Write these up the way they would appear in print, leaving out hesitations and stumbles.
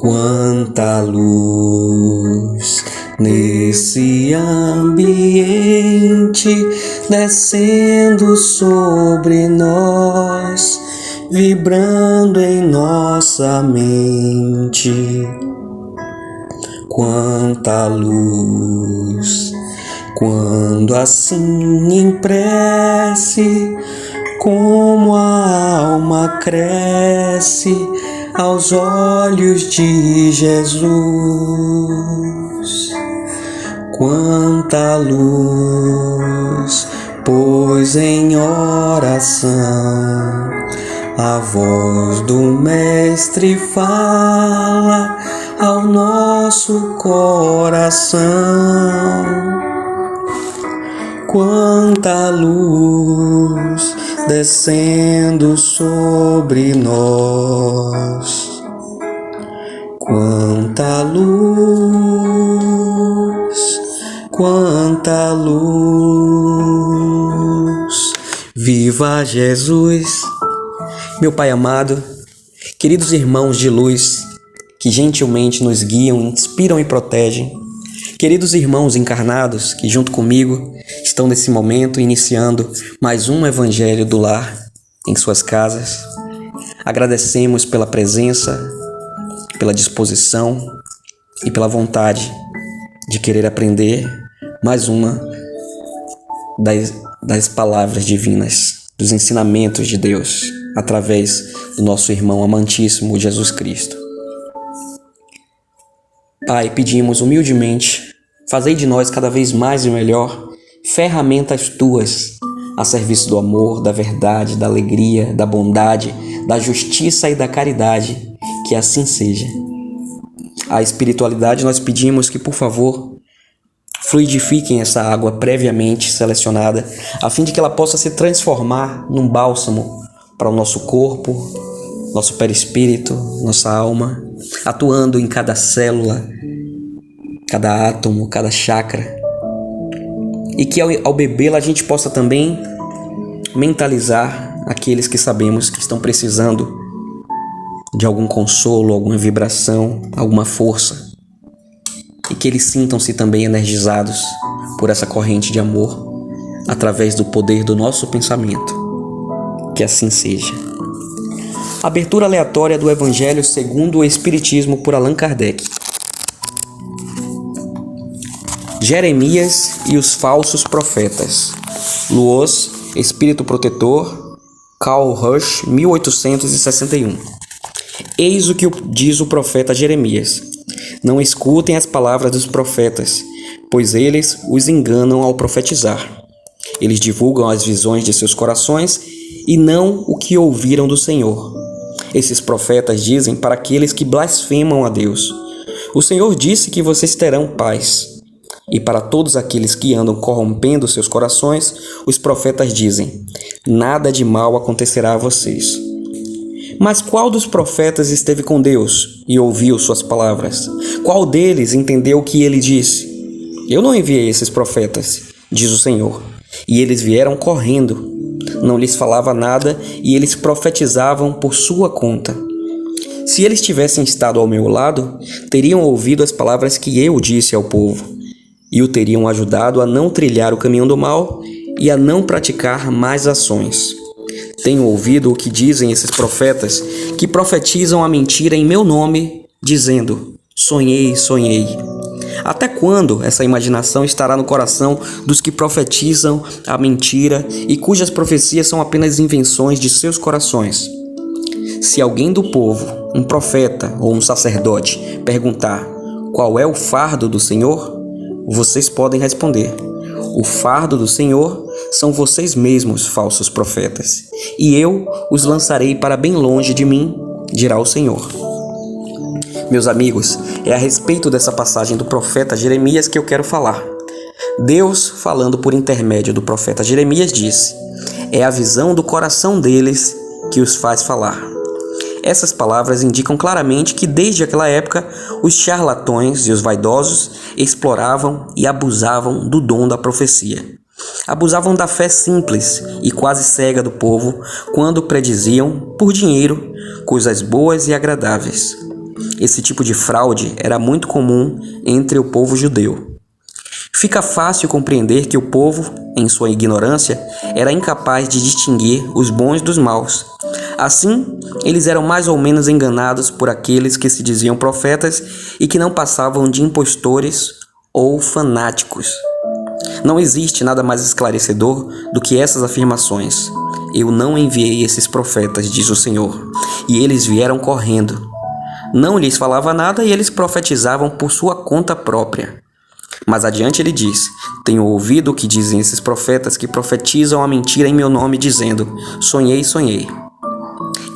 Quanta luz nesse ambiente descendo sobre nós, vibrando em nossa mente. Quanta luz, quando assim em prece, como a alma cresce aos olhos de Jesus. Quanta luz, pois em oração a voz do Mestre fala ao nosso coração. Quanta luz descendo sobre nós. Quanta luz, quanta luz. Viva Jesus! Meu Pai amado, queridos irmãos de luz, que gentilmente nos guiam, inspiram e protegem, queridos irmãos encarnados que junto comigo estão nesse momento iniciando mais um Evangelho do Lar em suas casas, agradecemos pela presença, pela disposição e pela vontade de querer aprender mais uma das palavras divinas, dos ensinamentos de Deus, através do nosso irmão amantíssimo Jesus Cristo. Pai, pedimos humildemente, fazei de nós cada vez mais e melhor ferramentas tuas a serviço do amor, da verdade, da alegria, da bondade, da justiça e da caridade, que assim seja. A espiritualidade nós pedimos que, por favor, fluidifiquem essa água previamente selecionada, a fim de que ela possa se transformar num bálsamo para o nosso corpo, nosso perispírito, nossa alma, atuando em cada célula, cada átomo, cada chakra. E que ao bebê-la a gente possa também mentalizar aqueles que sabemos que estão precisando de algum consolo, alguma vibração, alguma força. E que eles sintam-se também energizados por essa corrente de amor através do poder do nosso pensamento. Que assim seja. Abertura aleatória do Evangelho segundo o Espiritismo por Allan Kardec. Jeremias e os falsos profetas. Luoz, Espírito Protetor, Carl Rush, 1861. Eis o que diz o profeta Jeremias. Não escutem as palavras dos profetas, pois eles os enganam ao profetizar. Eles divulgam as visões de seus corações e não o que ouviram do Senhor. Esses profetas dizem para aqueles que blasfemam a Deus: o Senhor disse que vocês terão paz. E para todos aqueles que andam corrompendo seus corações, os profetas dizem: nada de mal acontecerá a vocês. Mas qual dos profetas esteve com Deus e ouviu suas palavras? Qual deles entendeu o que ele disse? Eu não enviei esses profetas, diz o Senhor, e eles vieram correndo. Não lhes falava nada e eles profetizavam por sua conta. Se eles tivessem estado ao meu lado, teriam ouvido as palavras que eu disse ao povo, e o teriam ajudado a não trilhar o caminho do mal e a não praticar más ações. Tenho ouvido o que dizem esses profetas, que profetizam a mentira em meu nome, dizendo: sonhei, sonhei. Até quando essa imaginação estará no coração dos que profetizam a mentira e cujas profecias são apenas invenções de seus corações? Se alguém do povo, um profeta ou um sacerdote, perguntar: qual é o fardo do Senhor? Vocês podem responder: o fardo do Senhor são vocês mesmos, falsos profetas, e eu os lançarei para bem longe de mim, dirá o Senhor. Meus amigos, é a respeito dessa passagem do profeta Jeremias que eu quero falar. Deus, falando por intermédio do profeta Jeremias, disse: é a visão do coração deles que os faz falar. Essas palavras indicam claramente que desde aquela época os charlatões e os vaidosos exploravam e abusavam do dom da profecia. Abusavam da fé simples e quase cega do povo quando prediziam, por dinheiro, coisas boas e agradáveis. Esse tipo de fraude era muito comum entre o povo judeu. Fica fácil compreender que o povo, em sua ignorância, era incapaz de distinguir os bons dos maus. Assim, eles eram mais ou menos enganados por aqueles que se diziam profetas e que não passavam de impostores ou fanáticos. Não existe nada mais esclarecedor do que essas afirmações. Eu não enviei esses profetas, diz o Senhor, e eles vieram correndo. Não lhes falava nada e eles profetizavam por sua conta própria. Mas adiante ele diz: tenho ouvido o que dizem esses profetas que profetizam a mentira em meu nome, dizendo: sonhei, sonhei.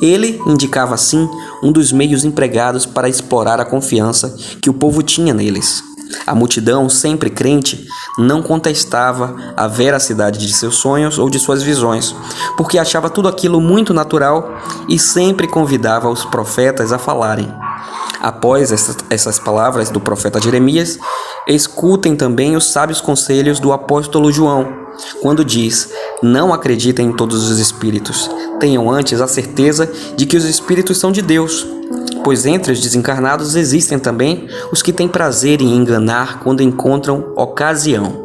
Ele indicava assim um dos meios empregados para explorar a confiança que o povo tinha neles. A multidão, sempre crente, não contestava a veracidade de seus sonhos ou de suas visões, porque achava tudo aquilo muito natural e sempre convidava os profetas a falarem. Após essas palavras do profeta Jeremias, escutem também os sábios conselhos do apóstolo João, quando diz: não acreditem em todos os espíritos, tenham antes a certeza de que os espíritos são de Deus, pois entre os desencarnados existem também os que têm prazer em enganar quando encontram ocasião.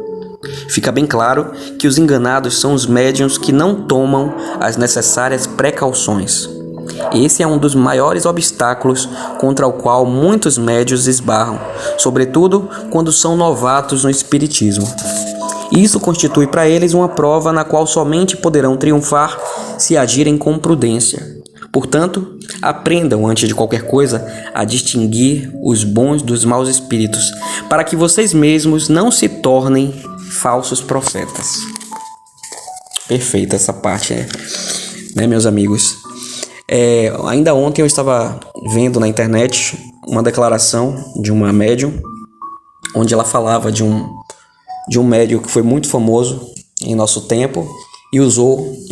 Fica bem claro que os enganados são os médiuns que não tomam as necessárias precauções. Esse é um dos maiores obstáculos contra o qual muitos médiuns esbarram, sobretudo quando são novatos no espiritismo. Isso constitui para eles uma prova na qual somente poderão triunfar se agirem com prudência. Portanto, aprendam antes de qualquer coisa a distinguir os bons dos maus espíritos, para que vocês mesmos não se tornem falsos profetas. Perfeita essa parte, né, meus amigos? Ainda ontem eu estava vendo na internet uma declaração de uma médium, onde ela falava de um médium que foi muito famoso em nosso tempo e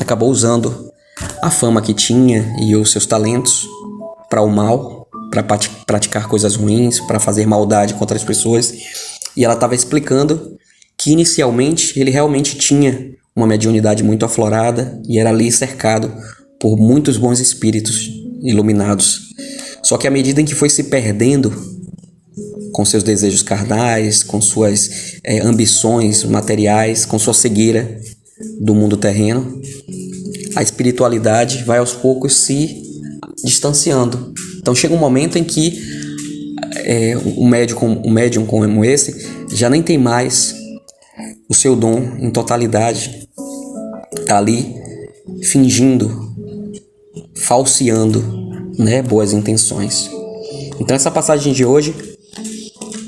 acabou usando a fama que tinha e os seus talentos para o mal, para praticar coisas ruins, para fazer maldade contra as pessoas. E ela estava explicando que inicialmente ele realmente tinha uma mediunidade muito aflorada e era ali cercado por muitos bons espíritos iluminados. Só que à medida em que foi se perdendo com seus desejos carnais, com suas ambições materiais, com sua cegueira do mundo terreno, a espiritualidade vai aos poucos se distanciando. Então chega um momento em que um médium como esse já nem tem mais o seu dom em totalidade, está ali fingindo, falseando, boas intenções. Então essa passagem de hoje,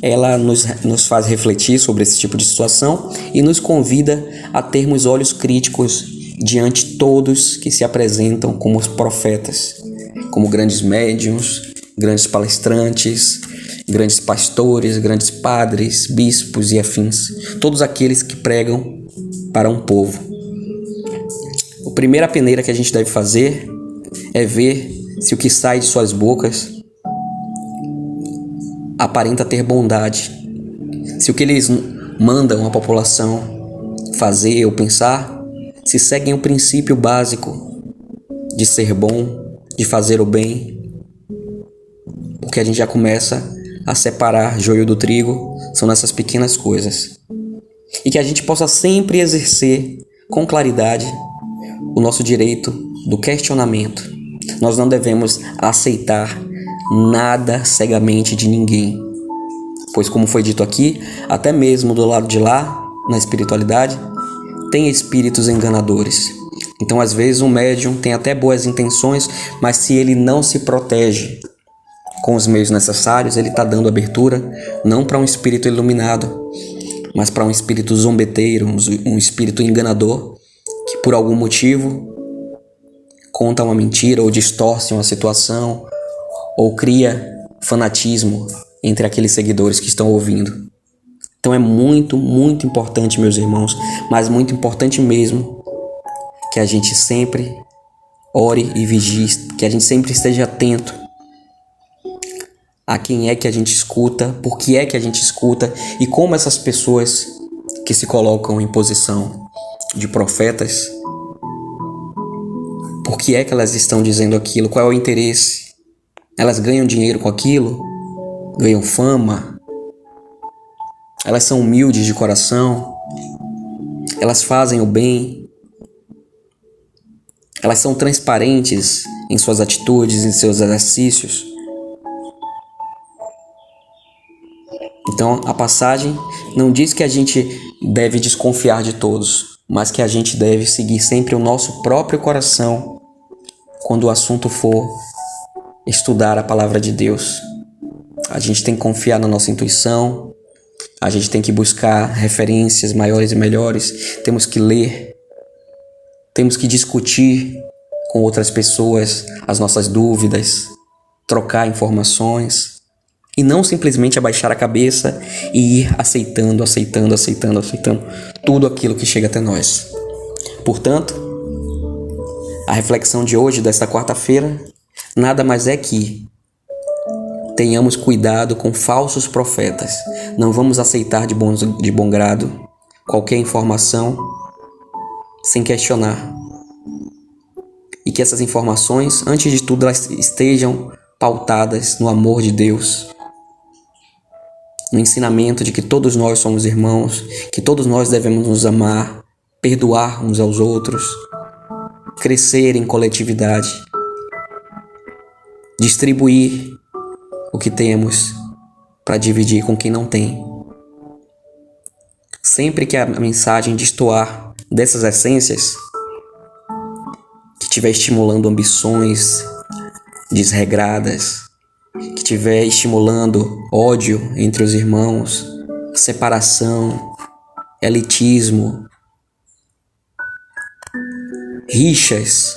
ela nos faz refletir sobre esse tipo de situação e nos convida a termos olhos críticos diante de todos que se apresentam como os profetas, como grandes médiuns, grandes palestrantes, grandes pastores, grandes padres, bispos e afins, todos aqueles que pregam para um povo. A primeira peneira que a gente deve fazer é ver se o que sai de suas bocas aparenta ter bondade, se o que eles mandam a população fazer ou pensar se seguem o princípio básico de ser bom, de fazer o bem, porque a gente já começa a separar joio do trigo, são nessas pequenas coisas. E que a gente possa sempre exercer com claridade o nosso direito do questionamento. Nós não devemos aceitar nada cegamente de ninguém, pois, como foi dito aqui, até mesmo do lado de lá, na espiritualidade, tem espíritos enganadores. Então, às vezes, um médium tem até boas intenções, mas se ele não se protege com os meios necessários, ele está dando abertura não para um espírito iluminado, mas para um espírito zombeteiro, um espírito enganador, que por algum motivo conta uma mentira ou distorce uma situação ou cria fanatismo entre aqueles seguidores que estão ouvindo. Então é muito, muito importante, meus irmãos, mas muito importante mesmo, que a gente sempre ore e vigie, que a gente sempre esteja atento a quem é que a gente escuta, por que é que a gente escuta e como essas pessoas que se colocam em posição de profetas, por que é que elas estão dizendo aquilo, qual é o interesse? Elas ganham dinheiro com aquilo? ganham fama, elas são humildes de coração, elas fazem o bem, elas são transparentes em suas atitudes, em seus exercícios. Então, a passagem não diz que a gente deve desconfiar de todos, mas que a gente deve seguir sempre o nosso próprio coração quando o assunto for estudar a palavra de Deus. A gente tem que confiar na nossa intuição, a gente tem que buscar referências maiores e melhores, temos que ler, temos que discutir com outras pessoas as nossas dúvidas, trocar informações e não simplesmente abaixar a cabeça e ir aceitando tudo aquilo que chega até nós. Portanto, a reflexão de hoje, desta quarta-feira, nada mais é que tenhamos cuidado com falsos profetas. Não vamos aceitar de bom grado qualquer informação sem questionar. E que essas informações, antes de tudo, elas estejam pautadas no amor de Deus, no ensinamento de que todos nós somos irmãos, que todos nós devemos nos amar, perdoar uns aos outros, crescer em coletividade, distribuir o que temos para dividir com quem não tem. Sempre que a mensagem destoar dessas essências, que estiver estimulando ambições desregradas, que estiver estimulando ódio entre os irmãos, separação, elitismo, rixas,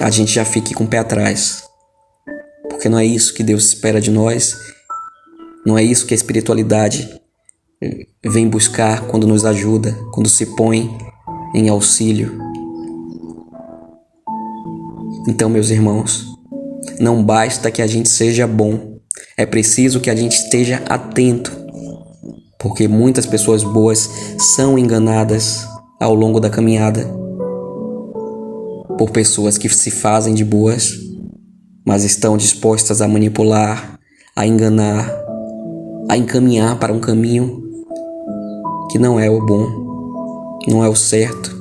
a gente já fique com o pé atrás. Porque não é isso que Deus espera de nós, não é isso que a espiritualidade vem buscar quando nos ajuda, quando se põe em auxílio. Então, meus irmãos, não basta que a gente seja bom, é preciso que a gente esteja atento, porque muitas pessoas boas são enganadas ao longo da caminhada por pessoas que se fazem de boas, mas estão dispostas a manipular, a enganar, a encaminhar para um caminho que não é o bom, não é o certo.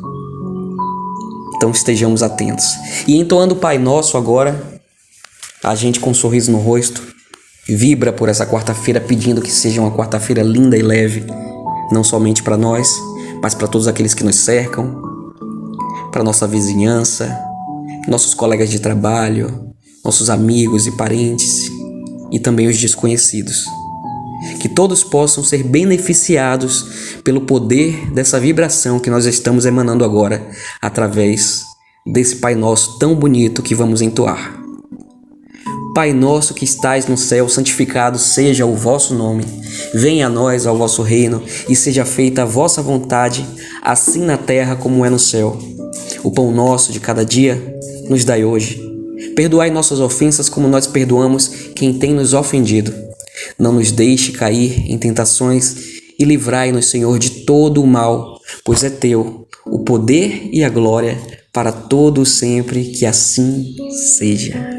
Então estejamos atentos. E entoando o Pai Nosso agora, a gente com um sorriso no rosto vibra por essa quarta-feira, pedindo que seja uma quarta-feira linda e leve, não somente para nós, mas para todos aqueles que nos cercam, para nossa vizinhança, nossos colegas de trabalho, nossos amigos e parentes e também os desconhecidos. Que todos possam ser beneficiados pelo poder dessa vibração que nós estamos emanando agora, através desse Pai Nosso tão bonito que vamos entoar. Pai nosso que estais no céu, santificado seja o vosso nome. Venha a nós ao vosso reino e seja feita a vossa vontade, assim na terra como é no céu. O pão nosso de cada dia nos dai hoje. Perdoai nossas ofensas como nós perdoamos quem tem nos ofendido. Não nos deixe cair em tentações e livrai-nos, Senhor, de todo o mal, pois é teu o poder e a glória para todo sempre, que assim seja.